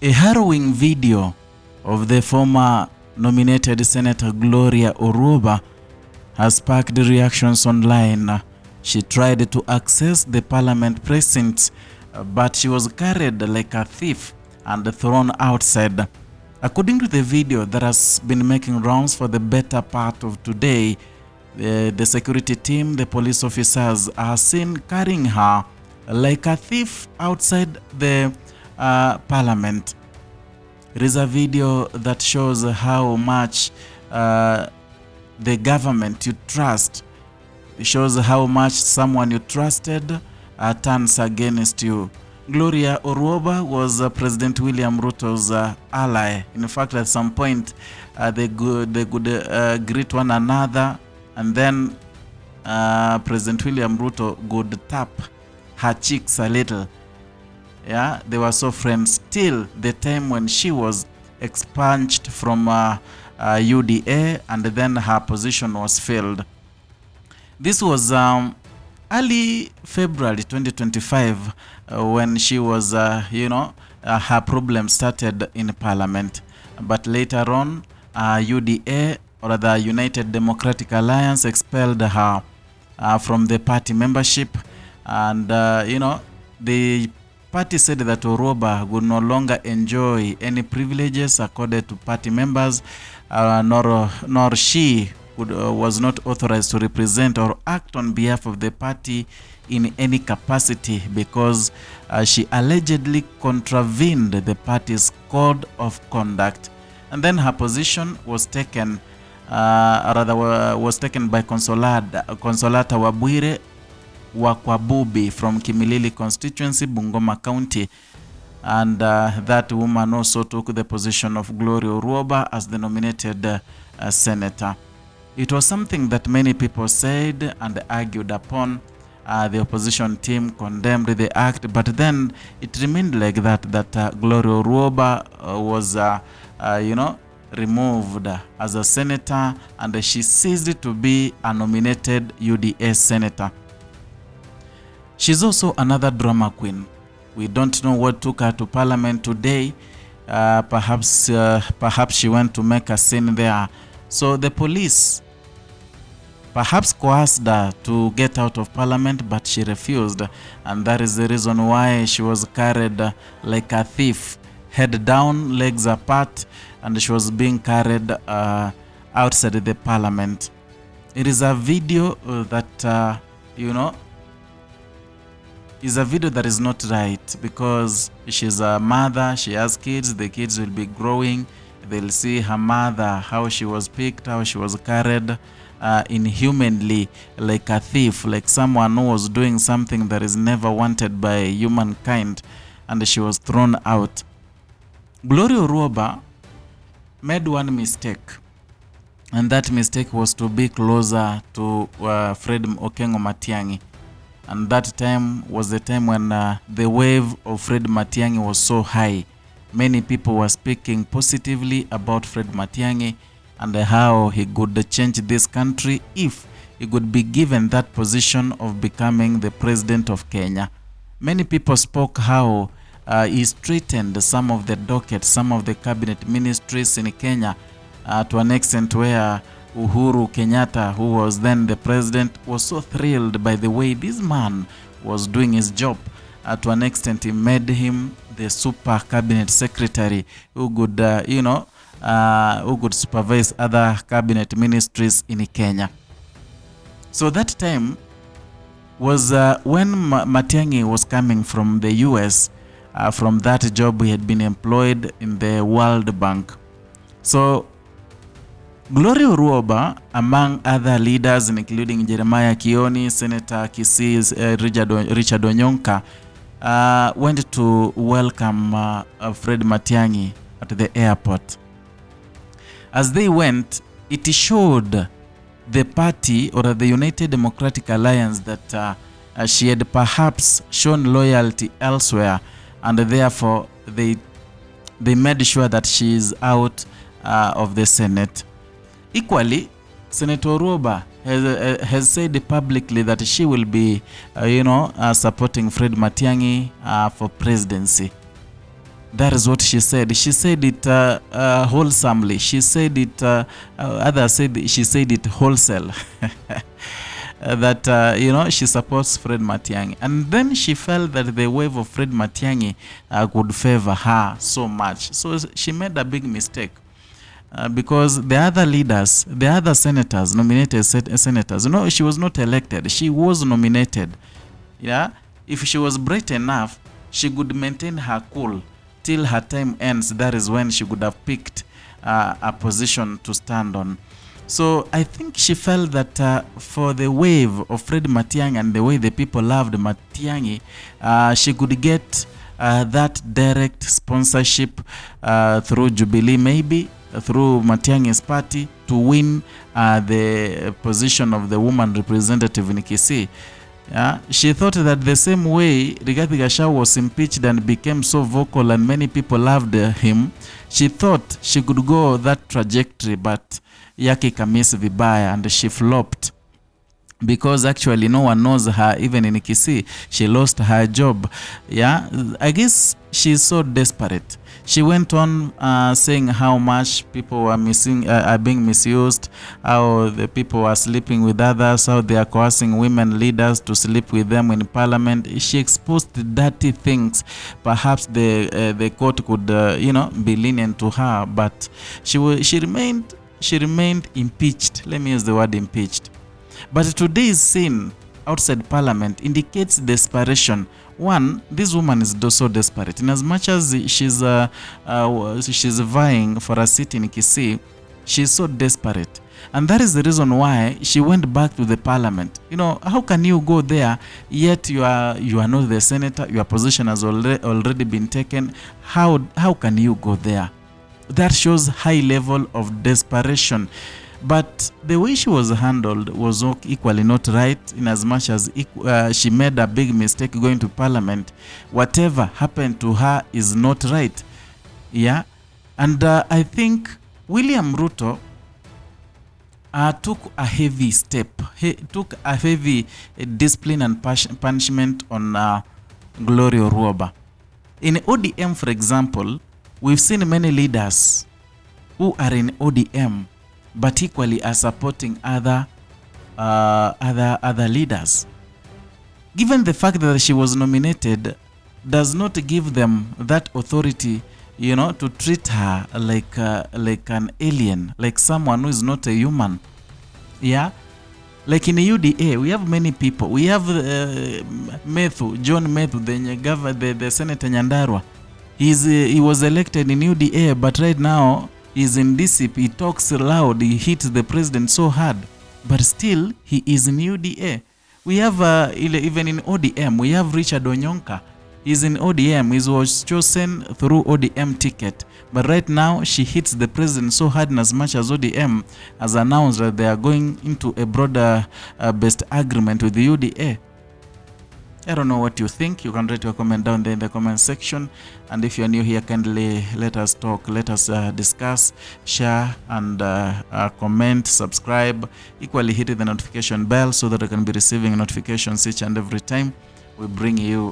A harrowing video of the former nominated Senator Gloria Oruoba has sparked reactions online. She tried to access the parliament precincts, but she was carried like a thief and thrown outside. According to the video that has been making rounds for the better part of today, the security team, the police officers are seen carrying her like a thief outside the parliament. There is a video that shows how much the government you trust. It shows how much someone you trusted turns against you. Gloria Oruoba was President William Ruto's ally. In fact, at some point, they could greet one another, and then President William Ruto would tap her cheeks a little. Yeah, they were so friends till the time when she was expunged from UDA, and then her position was filled. This was early February 2025 when she was, her problem started in parliament. But later on, UDA, or the United Democratic Alliance, expelled her from the party membership. And, the party said that Oruoba would no longer enjoy any privileges accorded to party members, nor she was not authorized to represent or act on behalf of the party in any capacity, because she allegedly contravened the party's code of conduct. And then her position was taken, was taken by Consolata Wabwire Wakwabubi from Kimilili constituency, Bungoma County. And that woman also took the position of Gloria Oruoba as the nominated senator. It was something that many people said and argued upon. The opposition team condemned the act, but then it remained like that Gloria Oruoba was, removed as a senator, and she ceased to be a nominated UDA senator. She's also another drama queen. We don't know what took her to parliament today. Perhaps she went to make a scene there. So the police perhaps coerced her to get out of parliament, but she refused. And that is the reason why she was carried like a thief, head down, legs apart, and she was being carried outside the parliament. It is a video that, is a video that is not right, because she's a mother, she has kids, the kids will be growing, they'll see her mother, how she was picked, how she was carried inhumanly, like a thief, like someone who was doing something that is never wanted by humankind, and she was thrown out. Gloria Oruoba made one mistake, and that mistake was to be closer to Fred Okengo Matiangi. And that time was the time when the wave of Fred Matiangi was so high. Many people were speaking positively about Fred Matiangi and how he could change this country if he could be given that position of becoming the president of Kenya. Many people spoke how he straightened some of the dockets, some of the cabinet ministries in Kenya to an extent where Uhuru Kenyatta, who was then the president, was so thrilled by the way this man was doing his job. To an extent, he made him the super cabinet secretary who could, who could supervise other cabinet ministries in Kenya. So that time was when Matiangi was coming from the US, from that job he had been employed in the World Bank. So Gloria Oruoba, among other leaders, including Jeremiah Kioni, Senator Kisii Richard Onyonka, went to welcome Fred Matiangi at the airport. As they went, it showed the party, or the United Democratic Alliance, that she had perhaps shown loyalty elsewhere, and therefore they made sure that she is out of the Senate. Equally, Senator Oruoba has said publicly that she will be, supporting Fred Matiangi for presidency. That is what she said. She said it wholesomely. She said it, others said she said it wholesale. That, she supports Fred Matiangi. And then she felt that the wave of Fred Matiangi could favor her so much. So she made a big mistake. Because the other leaders, the other senators, nominated senators, she was not elected. She was nominated. Yeah, if she was bright enough, she could maintain her cool till her time ends. That is when she could have picked a position to stand on. So I think she felt that for the wave of Fred Matiangi and the way the people loved Matiangi, she could get that direct sponsorship through Jubilee, maybe through Matiangi's party, to win the position of the woman representative in Kisii. Yeah, she thought that the same way Rigathi Gachagua was impeached and became so vocal and many people loved him, she thought she could go that trajectory, but yake kamisi vibaya and she flopped. Because actually no one knows her even in Kisii. She lost her job. Yeah, I guess she's so desperate. She went on saying how much people were are being misused, how the people are sleeping with others, how they are coercing women leaders to sleep with them in parliament. She exposed dirty things. Perhaps the court could be lenient to her, but she remained impeached. Let me use the word impeached. But today's scene outside parliament indicates desperation. One, this woman is so desperate. In as much as she's vying for a seat in Kisii, she's so desperate. And that is the reason why she went back to the parliament. How can you go there, yet you are not the senator, your position has already been taken? How can you go there? That shows high level of desperation. But the way she was handled was equally not right, in as much as she made a big mistake going to parliament. Whatever happened to her is not right. Yeah, and I think William Ruto took a heavy step. He took a heavy discipline and punishment on Gloria Oruoba. In ODM, for example, we've seen many leaders who are in ODM but equally are supporting other leaders. Given the fact that she was nominated does not give them that authority, to treat her like an alien, like someone who is not a human. Yeah, like in the UDA, we have many people. We have John Methu, the Senator Nyandarua. He was elected in UDA, but right now he's in DCP. He talks loud, he hits the president so hard, but still he is in UDA. We have even in ODM, we have Richard Onyonka. He's in ODM. He was chosen through ODM ticket, but right now she hits the president so hard, and as much as ODM has announced that they are going into a broader based agreement with the UDA. I don't know what you think. You can write your comment down there in the comment section. And if you're new here, kindly let us talk, let us discuss, share, and comment, subscribe. Equally hit the notification bell so that you can be receiving notifications each and every time we bring you